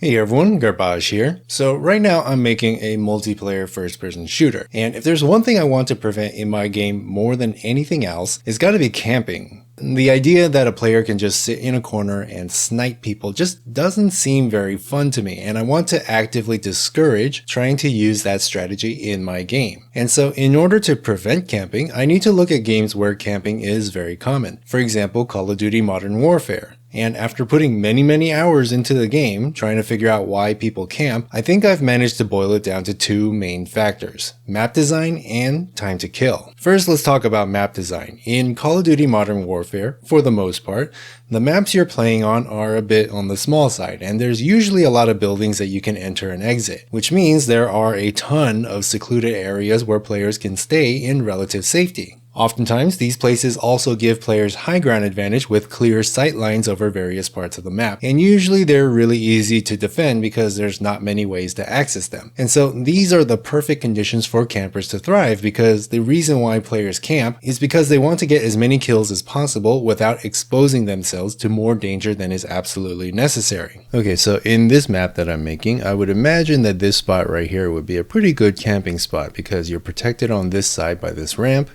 Hey everyone, Garbage here. So right now I'm making a multiplayer first-person shooter, and if there's one thing I want to prevent in my game more than anything else, it's gotta be camping. The idea that a player can just sit in a corner and snipe people just doesn't seem very fun to me, and I want to actively discourage trying to use that strategy in my game. And so in order to prevent camping, I need to look at games where camping is very common. For example, Call of Duty Modern Warfare. And after putting many hours into the game, trying to figure out why people camp, I think I've managed to boil it down to two main factors: map design and time to kill. First, let's talk about map design. In Call of Duty Modern Warfare, for the most part, the maps you're playing on are a bit on the small side, and there's usually a lot of buildings that you can enter and exit, which means there are a ton of secluded areas where players can stay in relative safety. Oftentimes, these places also give players high ground advantage with clear sight lines over various parts of the map, and usually they're really easy to defend because there's not many ways to access them. And so these are the perfect conditions for campers to thrive, because the reason why players camp is because they want to get as many kills as possible without exposing themselves to more danger than is absolutely necessary. Okay, so in this map that I'm making, I would imagine that this spot right here would be a pretty good camping spot because you're protected on this side by this ramp.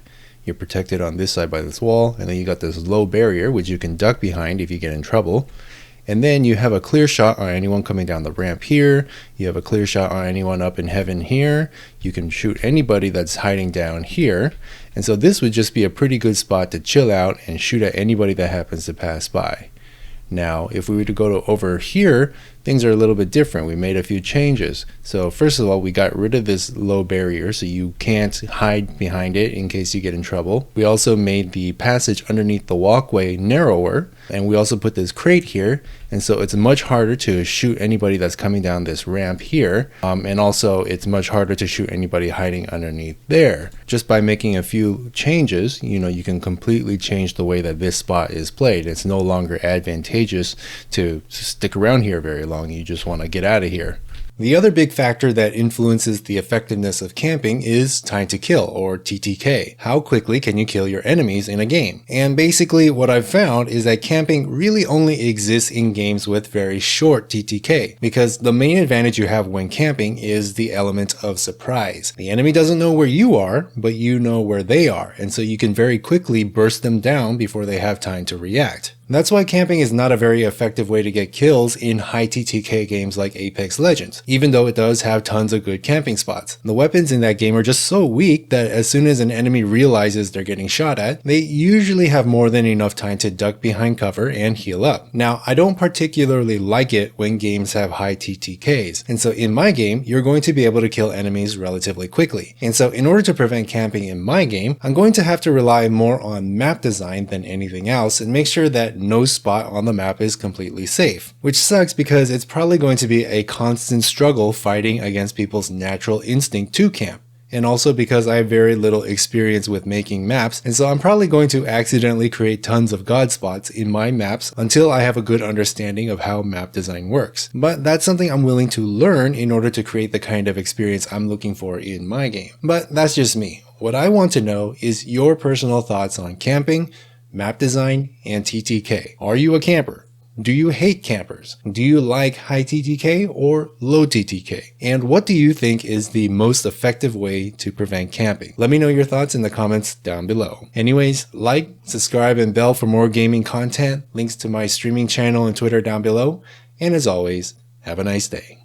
You're protected on this side by this wall, and then you got this low barrier which you can duck behind if you get in trouble. And then you have a clear shot on anyone coming down the ramp here. You have a clear shot on anyone up in heaven here. You can shoot anybody that's hiding down here. And so this would just be a pretty good spot to chill out and shoot at anybody that happens to pass by. Now, if we were to go to over here, things are a little bit different. We made a few changes. So first of all, we got rid of this low barrier so you can't hide behind it in case you get in trouble. We also made the passage underneath the walkway narrower, and we also put this crate here, and so it's much harder to shoot anybody that's coming down this ramp here, and also it's much harder to shoot anybody hiding underneath there. Just by making a few changes, you can completely change the way that this spot is played. It's no longer advantageous to stick around here very long. You just want to get out of here. The other big factor that influences the effectiveness of camping is time to kill, or TTK. How quickly can you kill your enemies in a game? And basically what I've found is that camping really only exists in games with very short TTK, because the main advantage you have when camping is the element of surprise. The enemy doesn't know where you are, but you know where they are, and so you can very quickly burst them down before they have time to react. That's why camping is not a very effective way to get kills in high TTK games like Apex Legends, even though it does have tons of good camping spots. The weapons in that game are just so weak that as soon as an enemy realizes they're getting shot at, they usually have more than enough time to duck behind cover and heal up. Now, I don't particularly like it when games have high TTKs, and so in my game, you're going to be able to kill enemies relatively quickly. And so in order to prevent camping in my game, I'm going to have to rely more on map design than anything else and make sure that no spot on the map is completely safe, which sucks because it's probably going to be a constant struggle fighting against people's natural instinct to camp, and also because I have very little experience with making maps, and so I'm probably going to accidentally create tons of god spots in my maps until I have a good understanding of how map design works. But that's something I'm willing to learn in order to create the kind of experience I'm looking for in my game. But that's just me. What I want to know is your personal thoughts on camping, map design, and TTK. Are you a camper? Do you hate campers? Do you like high TTK or low TTK? And what do you think is the most effective way to prevent camping? Let me know your thoughts in the comments down below. Anyways, like, subscribe, and bell for more gaming content. Links to my streaming channel and Twitter down below. And as always, have a nice day.